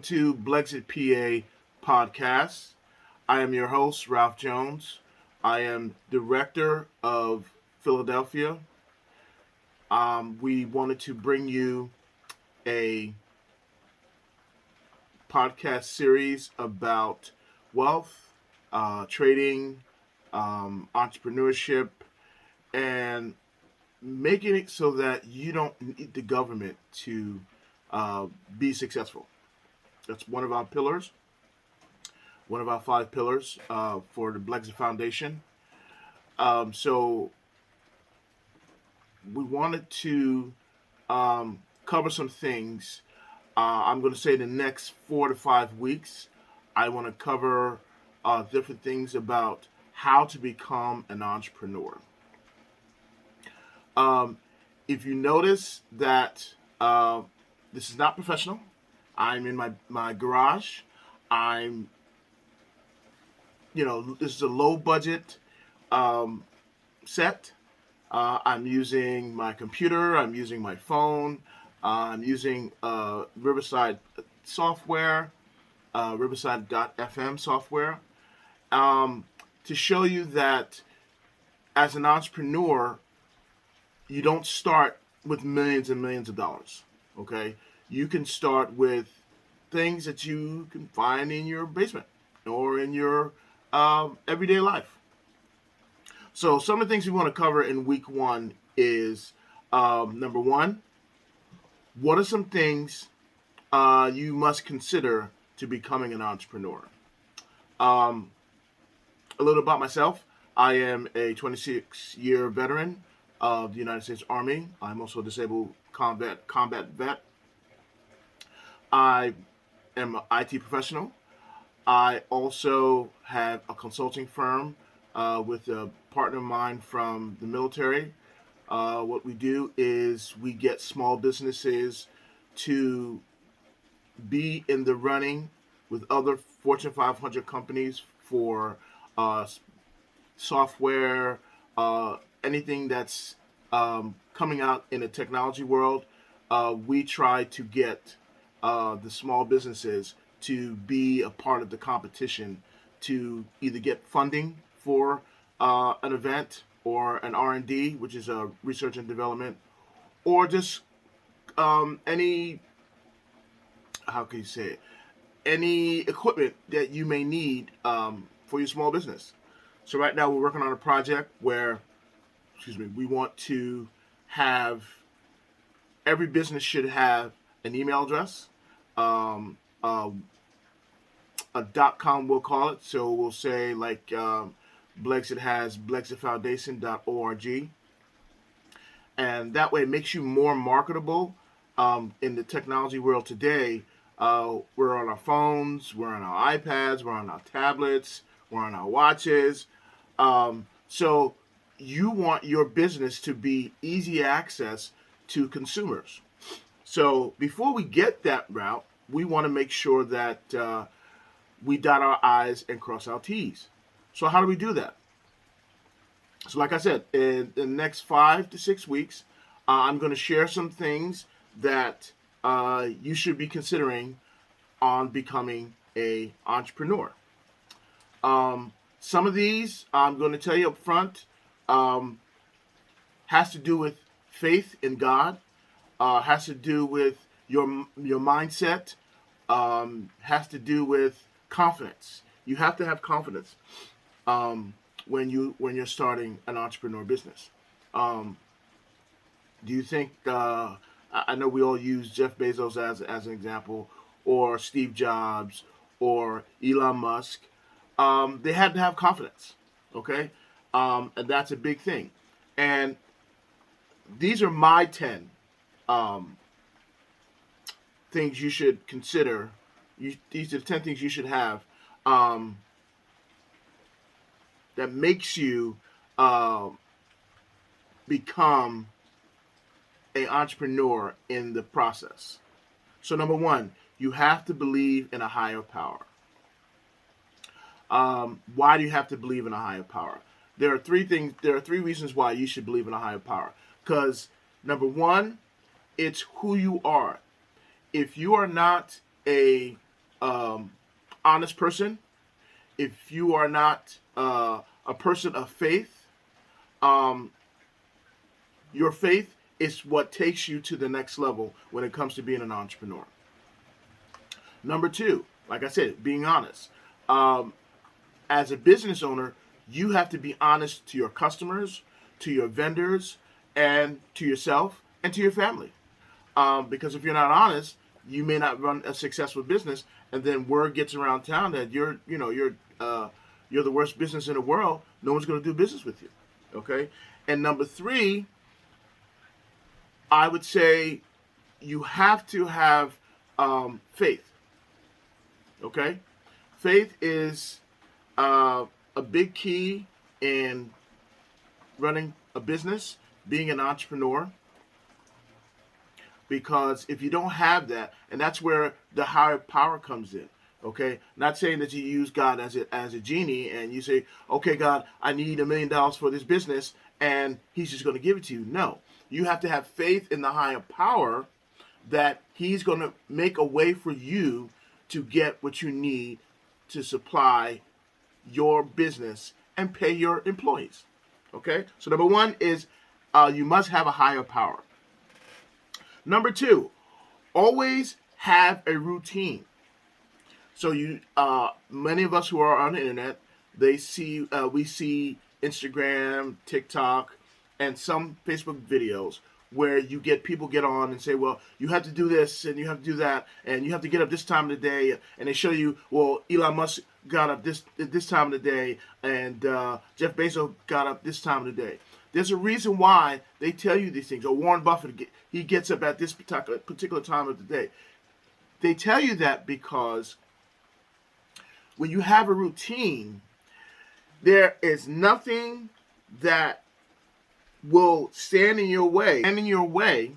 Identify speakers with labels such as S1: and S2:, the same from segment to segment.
S1: to BlexitPA podcast. I am your host, Ralph Jones. I am director of Philadelphia. We wanted to bring you a podcast series about wealth, trading, entrepreneurship, and making it so that you don't need the government to be successful. That's one of our pillars, one of our 5 pillars for the Blexit Foundation. So we wanted to cover some things. I'm going to say the next 4 to 5 weeks, I want to cover different things about how to become an entrepreneur. If you notice that this is not professional, I'm in my garage. This is a low budget set. I'm using my computer. I'm using my phone. I'm using Riverside software, Riverside.fm software, to show you that as an entrepreneur, you don't start with millions and millions of dollars, okay? You can start with things that you can find in your basement or in your everyday life. So some of the things we want to cover in week 1 is, number 1, what are some things you must consider to becoming an entrepreneur? A little about myself. I am a 26-year veteran of the United States Army. I'm also a disabled combat vet. I am an IT professional. I also have a consulting firm with a partner of mine from the military. What we do is we get small businesses to be in the running with other Fortune 500 companies for software, anything that's coming out in the technology world. We try to get the small businesses to be a part of the competition to either get funding for an event or an R&D, which is a research and development, or just any, how can you say it, any equipment that you may need for your small business. So right now we're working on a project where, we want to have, every business should have an email address, a .com we'll call it. So we'll say like Blexit has blexitfoundation.org. And that way it makes you more marketable in the technology world today. We're on our phones, we're on our iPads, we're on our tablets, we're on our watches. So you want your business to be easy access to consumers. So before we get that route, we want to make sure that we dot our I's and cross our T's. So how do we do that? So like I said, in the next 5 to 6 weeks, I'm going to share some things that you should be considering on becoming an entrepreneur. Some of these, I'm going to tell you up front, has to do with faith in God, has to do with your mindset, has to do with confidence. You have to have confidence when you're starting an entrepreneur business. Do you think? I know we all use Jeff Bezos as an example, or Steve Jobs, or Elon Musk. They had to have confidence, okay, and that's a big thing. And these are my 10 things you should consider. These are 10 things you should have that makes you become an entrepreneur in the process. So number 1, you have to believe in a higher power. Why do you have to believe in a higher power? There are 3 things. There are 3 reasons why you should believe in a higher power. Because number 1, it's who you are. If you are not a um, honest person, if you are not a person of faith, um, your faith is what takes you to the next level when it comes to being an entrepreneur. Number two, like I said, being honest. Um, as a business owner, you have to be honest to your customers, to your vendors, and to yourself and to your family. Because if you're not honest, you may not run a successful business, and then word gets around town that you're the worst business in the world. No one's going to do business with you. Okay. And number three, I would say you have to have faith. Okay, faith is a big key in running a business, being an entrepreneur, because if you don't have that, and that's where the higher power comes in. Okay, not saying that you use God as a genie and you say, okay, God, I need $1 million for this business, and He's just going to give it to you. No, you have to have faith in the higher power that He's going to make a way for you to get what you need to supply your business and pay your employees. Okay, so number one is you must have a higher power. Number two, always have a routine. So many of us who are on the internet, we see Instagram, TikTok, and some Facebook videos where you get people get on and say, well, you have to do this and you have to do that and you have to get up this time of the day, and they show you, well, Elon Musk got up this time of the day, and Jeff Bezos got up this time of the day. There's a reason why they tell you these things. Or Warren Buffett, he gets up at this particular time of the day. They tell you that because when you have a routine, there is nothing that will stand in your way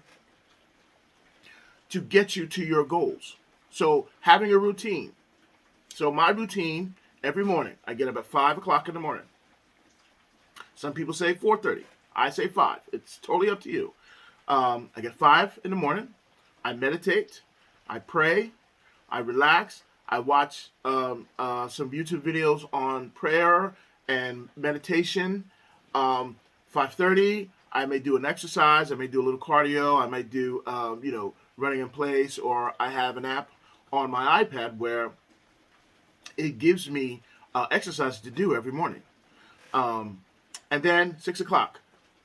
S1: to get you to your goals. So having a routine. So my routine every morning, I get up at 5 o'clock in the morning. Some people say 4:30. I say 5. It's totally up to you. I get 5 in the morning. I meditate. I pray. I relax. I watch some YouTube videos on prayer and meditation. 5:30, I may do an exercise. I may do a little cardio. I might do, running in place. Or I have an app on my iPad where it gives me exercises to do every morning. And then 6 o'clock.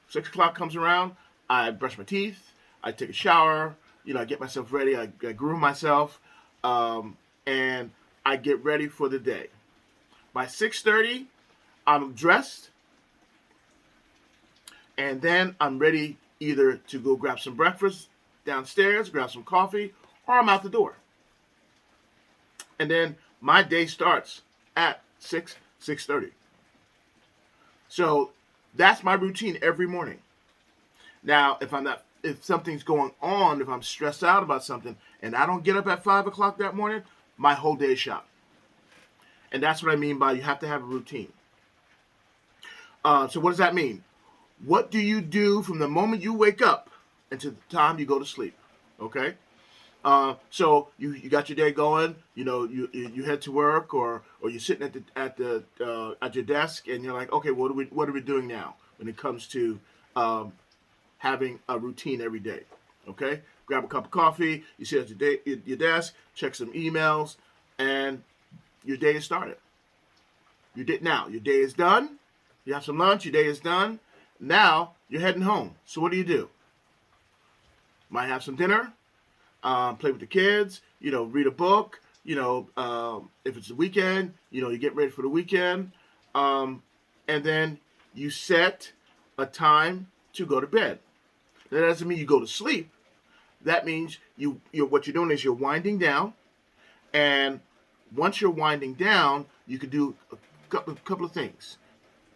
S1: 6 o'clock comes around. I brush my teeth. I take a shower. I get myself ready. I groom myself. And I get ready for the day. By 6:30, I'm dressed. And then I'm ready either to go grab some breakfast downstairs, grab some coffee, or I'm out the door. And then my day starts at 6:30. So that's my routine every morning. Now, if something's going on, if I'm stressed out about something, and I don't get up at 5 o'clock that morning, my whole day is shot. And that's what I mean by you have to have a routine. So what does that mean? What do you do from the moment you wake up until the time you go to sleep? Okay? So you got your day going. You head to work, or you're sitting at your desk, and you're like, okay, what are we doing now when it comes to having a routine every day? Okay, grab a cup of coffee. You sit at your desk, check some emails, and your day is started. Your day is done. You have some lunch. Your day is done. Now you're heading home. So what do? Might have some dinner. Play with the kids, read a book, if it's the weekend, you get ready for the weekend. And then you set a time to go to bed. That doesn't mean you go to sleep. That means what you're doing is you're winding down. And once you're winding down, you can do a couple of things.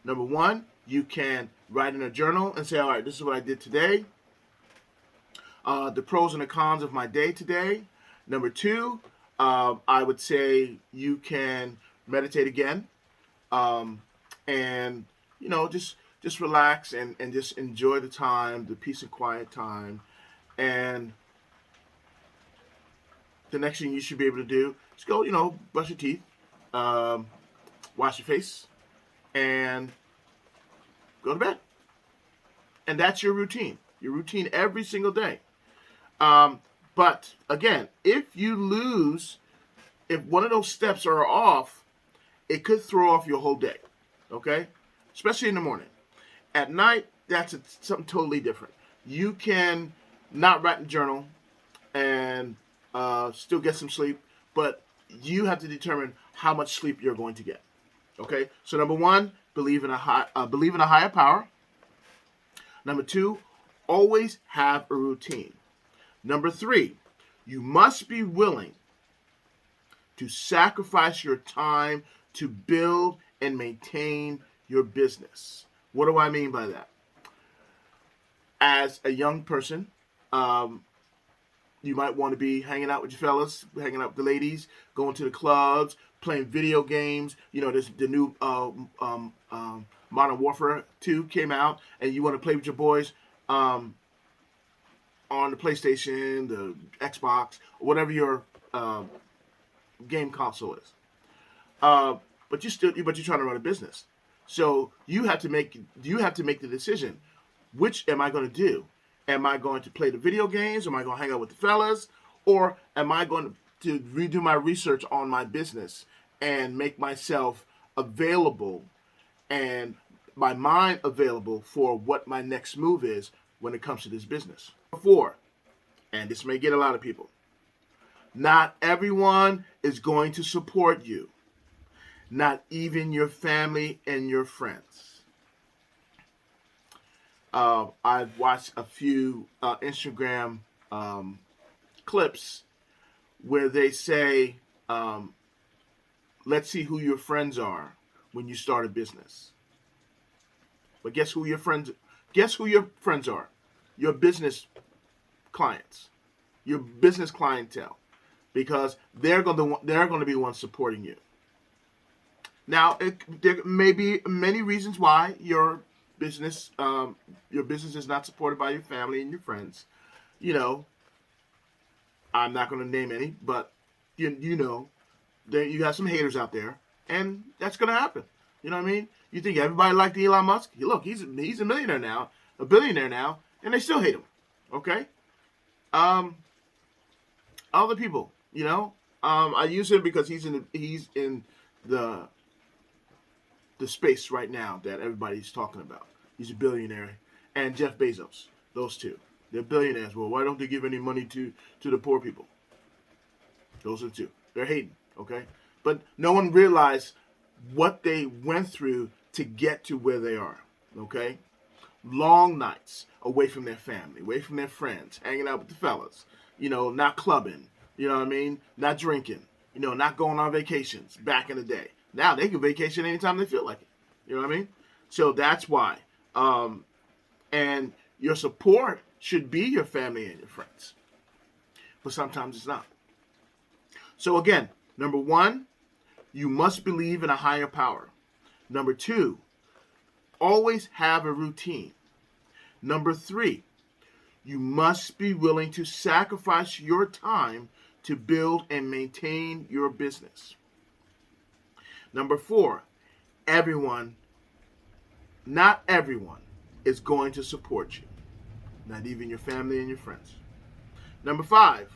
S1: Number one, you can write in a journal and say, all right, this is what I did today. The pros and the cons of my day today. Number two, I would say you can meditate again, and just relax and just enjoy the time, the peace and quiet time, and the next thing you should be able to do is go, brush your teeth, um, wash your face, and go to bed. And that's your routine. Your routine every single day. But again, if one of those steps are off, it could throw off your whole day. Okay? Especially in the morning. At night, that's something totally different. You can not write in a journal and still get some sleep, but you have to determine how much sleep you're going to get. Okay? So number one, believe in a higher power. Number two, always have a routine. Number three, you must be willing to sacrifice your time to build and maintain your business. What do I mean by that? As a young person, you might want to be hanging out with your fellas, hanging out with the ladies, going to the clubs, playing video games. There's the new Modern Warfare 2 came out, and you want to play with your boys on the PlayStation, the Xbox, whatever your game console is. But you're trying to run a business, so you have to make the decision. Which am I going to do? Am I going to play the video games? Am I going to hang out with the fellas? Or am I going to redo my research on my business and make myself available and my mind available for what my next move is when it comes to this business? Four, and this may get a lot of people, not everyone is going to support you. Not even your family and your friends. I've watched a few Instagram clips where they say, let's see who your friends are when you start a business. But guess who your friends are? Your business clients, your business clientele, because they're going to be the ones supporting you. Now, there may be many reasons why your business is not supported by your family and your friends. I'm not going to name any, but you have some haters out there, and that's going to happen. You know what I mean? You think everybody liked Elon Musk? Look, he's a millionaire now, a billionaire now, and they still hate him. Okay? Other people, I use him because he's in the space right now that everybody's talking about. He's a billionaire. And Jeff Bezos, those two. They're billionaires. Well, why don't they give any money to the poor people? Those are the two. They're hating, okay? But no one realized what they went through to get to where they are, okay? Long nights away from their family, away from their friends, hanging out with the fellas, not clubbing, you know what I mean? Not drinking, not going on vacations back in the day. Now they can vacation anytime they feel like it. You know what I mean? So that's why. And your support should be your family and your friends. But sometimes it's not. So again, number one, you must believe in a higher power. Number two, always have a routine. Number three, you must be willing to sacrifice your time to build and maintain your business. Number four, not everyone is going to support you. Not even your family and your friends. Number five,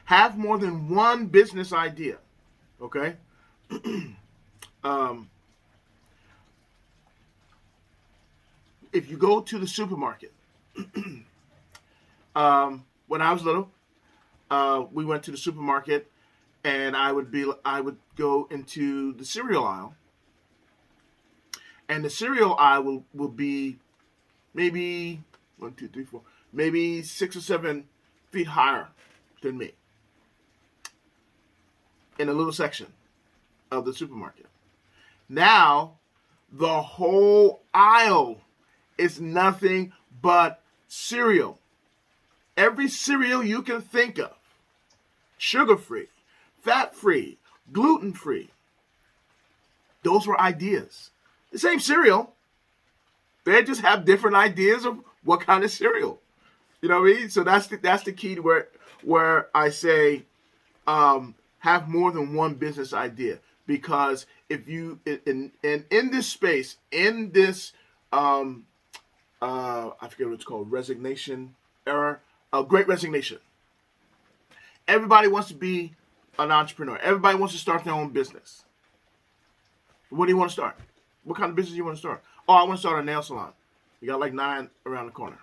S1: have more than one business idea. Okay? If you go to the supermarket, when I was little, we went to the supermarket, and I would go into the cereal aisle, and the cereal aisle will be maybe 1, 2, 3, 4, maybe 6 or 7 feet higher than me in a little section of the supermarket. Now, the whole aisle is nothing but cereal. Every cereal you can think of. Sugar-free, fat-free, gluten-free. Those were ideas. The same cereal. They just have different ideas of what kind of cereal. You know what I mean? So that's the key to where I say have more than one business idea, because if you in this space, in this I forget what it's called, resignation era, great resignation. Everybody wants to be an entrepreneur. Everybody wants to start their own business. What do you want to start? What kind of business do you want to start? Oh, I want to start a nail salon. You got like 9 around the corner.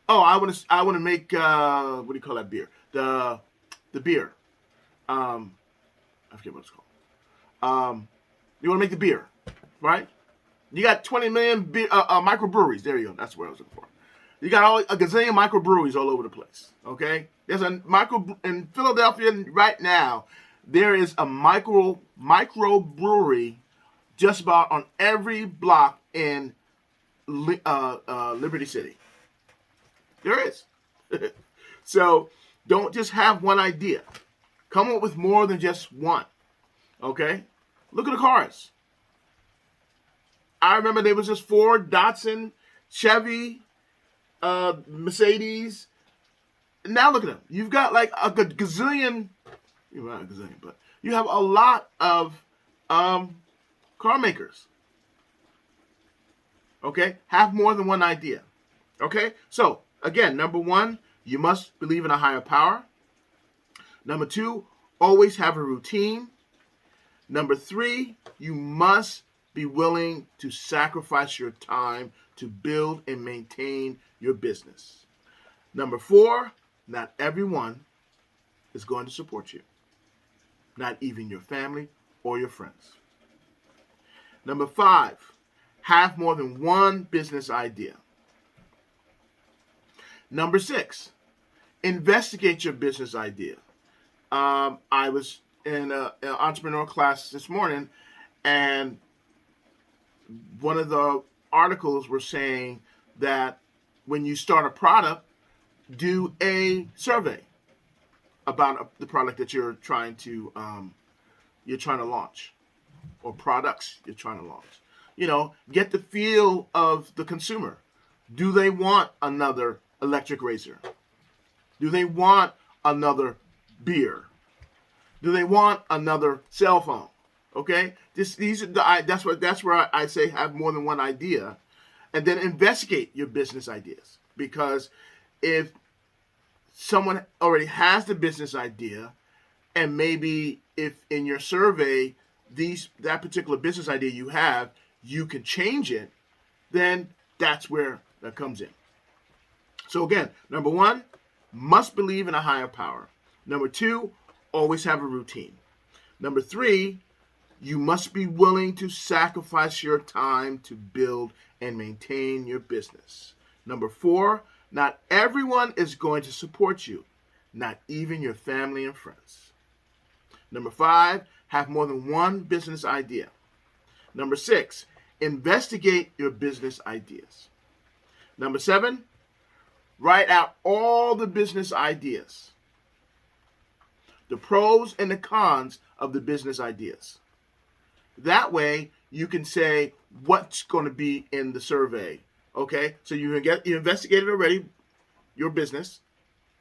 S1: Oh, I want to make what do you call that beer? The beer. I forget what it's called. You want to make the beer, right? You got 20 million microbreweries. There you go. That's what I was looking for. You got a gazillion microbreweries all over the place. Okay, there's a in Philadelphia right now. There is a microbrewery just about on every block in Liberty City. There is. So don't just have one idea. Come up with more than just one. Okay? Look at the cars. I remember there was just Ford, Datsun, Chevy, Mercedes. Now look at them. You've got like a gazillion. You're not a gazillion, but you have a lot of car makers. Okay? Have more than one idea. Okay? So, again, number 1, you must believe in a higher power. Number 2, always have a routine. Number 3, you must be willing to sacrifice your time to build and maintain your business. Number 4, not everyone is going to support you. Not even your family or your friends. Number 5, have more than one business idea. Number 6, investigate your business idea. I was in an entrepreneur class this morning, and one of the articles were saying that when you start a product, do a survey about the product that you're trying to launch, or products you're trying to launch. You know, get the feel of the consumer. Do they want another electric razor? Do they want another beer? Do they want another cell phone? Okay, these are that's where I say have more than one idea, and then investigate your business ideas. Because if someone already has the business idea, and maybe if in your survey that particular business idea you have, you can change it, then that's where that comes in. So again, number 1, must believe in a higher power. Number 2, always have a routine. Number 3, you must be willing to sacrifice your time to build and maintain your business. Number 4, not everyone is going to support you, not even your family and friends. Number 5, have more than one business idea. Number 6, investigate your business ideas. Number 7, write out all the business ideas, the pros and the cons of the business ideas. That way, you can say what's going to be in the survey. Okay, so you investigated already your business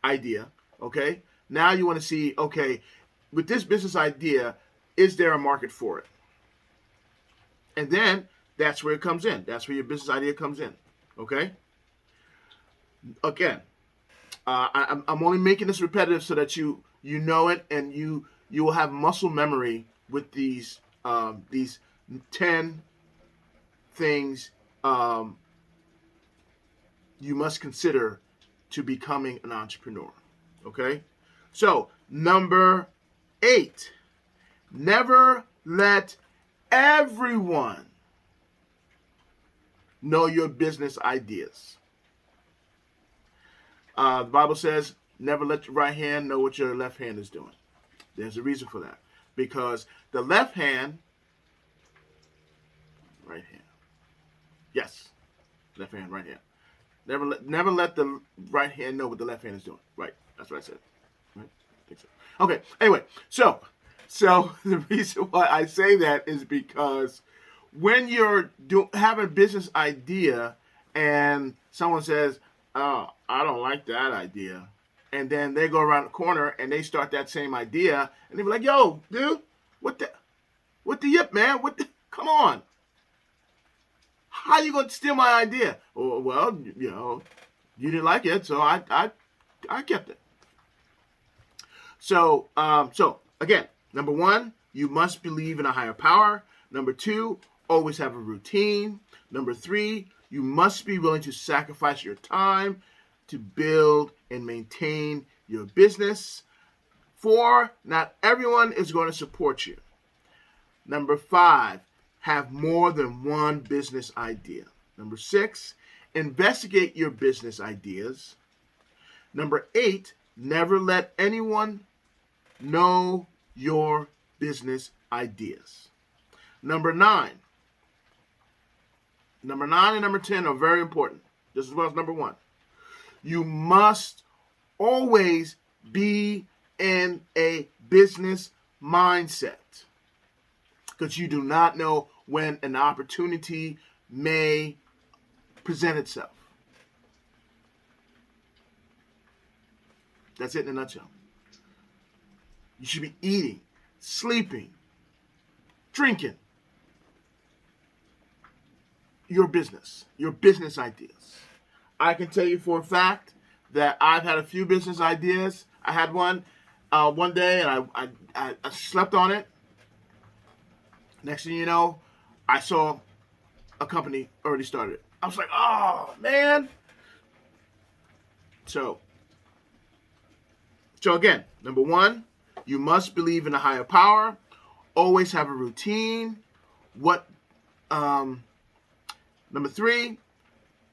S1: idea. Okay, now you want to see, okay, with this business idea, is there a market for it? And then that's where it comes in. That's where your business idea comes in. Okay. Again, I'm only making this repetitive so that you know it, and you will have muscle memory with these 10 things you must consider to becoming an entrepreneur. Okay? So, number 8, never let everyone know your business ideas. The Bible says, never let your right hand know what your left hand is doing. There's a reason for that. Because the left hand, right hand. Yes. Left hand, right hand. Never let the right hand know what the left hand is doing. Right. That's what I said. Right? I think so. Okay. Anyway, so the reason why I say that is because when you're having a business idea and someone says, Oh, I don't like that idea. And then they go around the corner and they start that same idea, and they be like, "Yo, dude, what the yip, man? What the? Come on, how you gonna steal my idea?" Oh, well, you didn't like it, so I kept it. So again, number one, you must believe in a higher power. Number two, always have a routine. Number three, you must be willing to sacrifice your time to build and maintain your business. Four, not everyone is going to support you. Number five, have more than one business idea. Number six, investigate your business ideas. Number eight, never let anyone know your business ideas. Number nine and number 10 are very important, just as well as number one. You must always be in a business mindset, because you do not know when an opportunity may present itself. That's it in a nutshell. You should be eating, sleeping, drinking your business ideas. I can tell you for a fact that I've had a few business ideas. I had one day, and I slept on it. Next thing you know, I saw a company already started. I was like, oh, man. So again, number one, you must believe in a higher power. Always have a routine. Number three,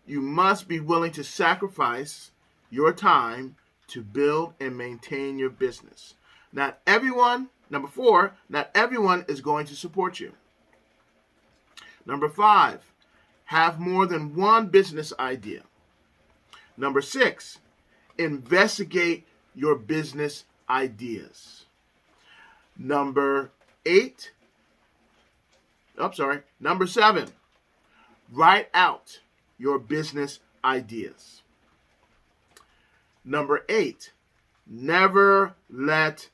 S1: you must be willing to sacrifice your time to build and maintain your business. Number four, not everyone is going to support you. Number five, have more than one business idea. Number six, investigate your business ideas. Number seven, write out your business ideas. Number eight, never let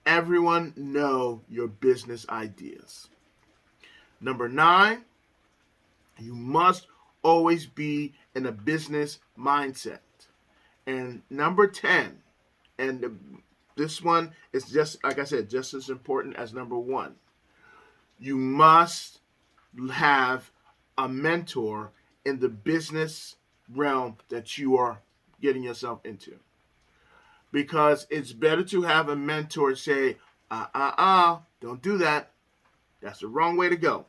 S1: everyone know your business ideas. Number nine, you must always be in a business mindset. And number 10, and this one is just, like I said, just as important as number one. You must have a mentor in the business realm that you are getting yourself into. Because it's better to have a mentor say, don't do that. That's the wrong way to go.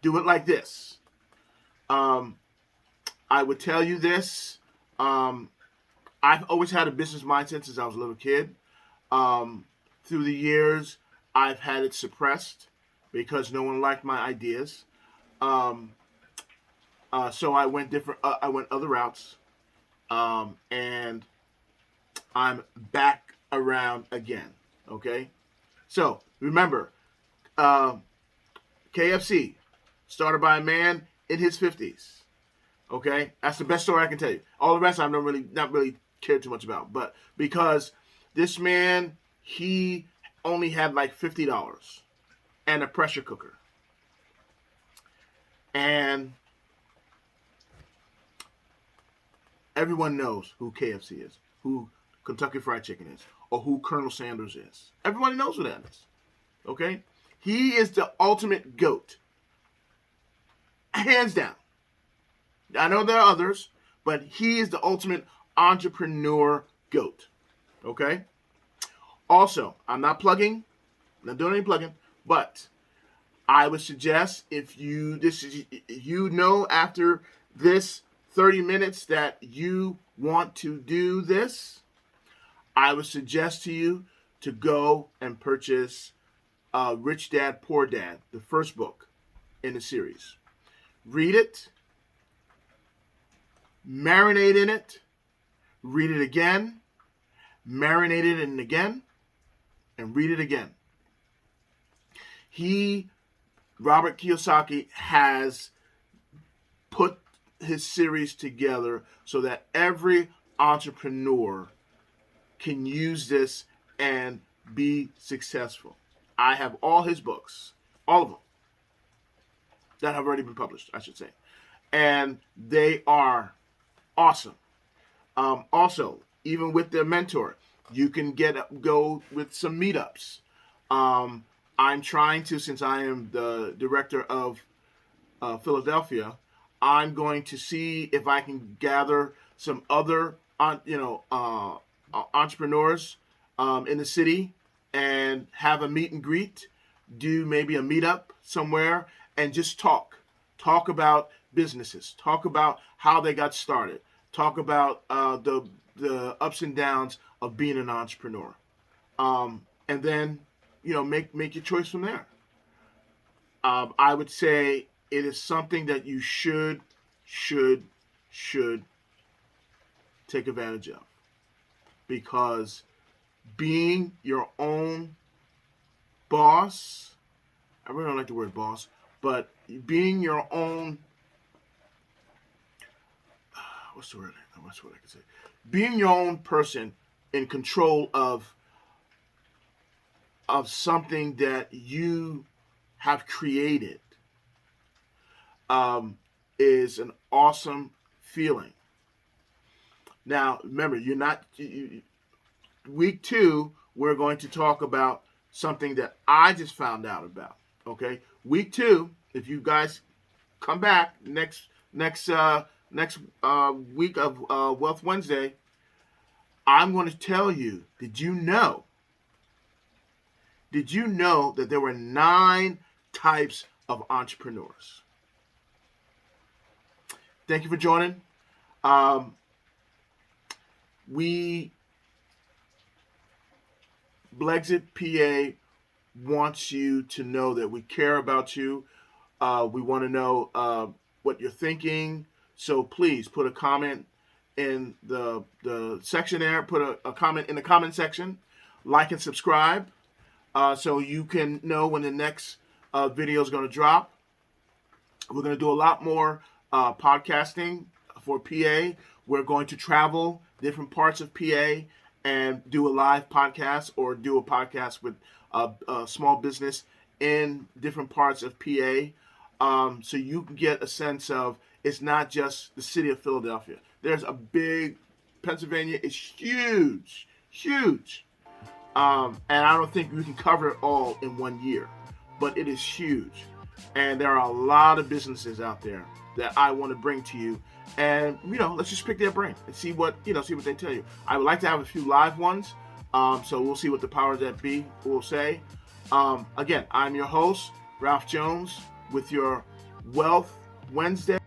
S1: Do it like this. I would tell you this. I've always had a business mindset since I was a little kid. Through the years, I've had it suppressed because no one liked my ideas. So I went other routes, and I'm back around again. Okay, so remember, KFC started by a man in his 50s. Okay, that's the best story I can tell you. All the rest I've not really cared too much about, but because this man, he only had like $50 and a pressure cooker, and everyone knows who KFC is, who Kentucky Fried Chicken is, or who Colonel Sanders is. Everybody knows who that is. Okay, he is the ultimate GOAT, hands down. I know there are others, but he is the ultimate entrepreneur GOAT. Okay? Also, I'm not doing any plugging, but I would suggest if you know after this 30 minutes that you want to do this, I would suggest to you to go and purchase Rich Dad, Poor Dad, the first book in the series. Read it. Marinate in it, read it again, marinate it in again, and read it again. Robert Kiyosaki, has put his series together so that every entrepreneur can use this and be successful. I have all his books, all of them that have already been published, I should say, and they are awesome. Also, even with their mentor, you can go with some meetups. I'm trying to, since I am the director of Philadelphia, I'm going to see if I can gather some other, entrepreneurs in the city and have a meet and greet, do maybe a meetup somewhere, and just talk about businesses, talk about how they got started, talk about the ups and downs of being an entrepreneur, and then make your choice from there. I would say it is something that you should take advantage of, because being your own boss, I really don't like the word boss, but being your own, what's the word I can say? Being your own person in control of something that you have created is an awesome feeling. Now, remember, week 2, we're going to talk about something that I just found out about. Okay, week 2, if you guys come back next week of Wealth Wednesday, I'm going to tell you. Did you know that there were 9 types of entrepreneurs? Thank you for joining. BlexitPA wants you to know that we care about you. We want to know what you're thinking. So please put a comment in the section there. Put a comment in the comment section. Like and subscribe so you can know when the next video is going to drop. We're going to do a lot more podcasting for PA. We're going to travel different parts of PA and do a live podcast or do a podcast with a small business in different parts of PA, so you can get a sense of it's not just the city of Philadelphia. There's a big, Pennsylvania is huge, and I don't think we can cover it all in 1 year, but it is huge. And there are a lot of businesses out there that I want to bring to you, and let's just pick their brain and see what they tell you. I would like to have a few live ones, so we'll see what the powers that be will say. Again, I'm your host, Ralph Jones, with your Wealth Wednesday.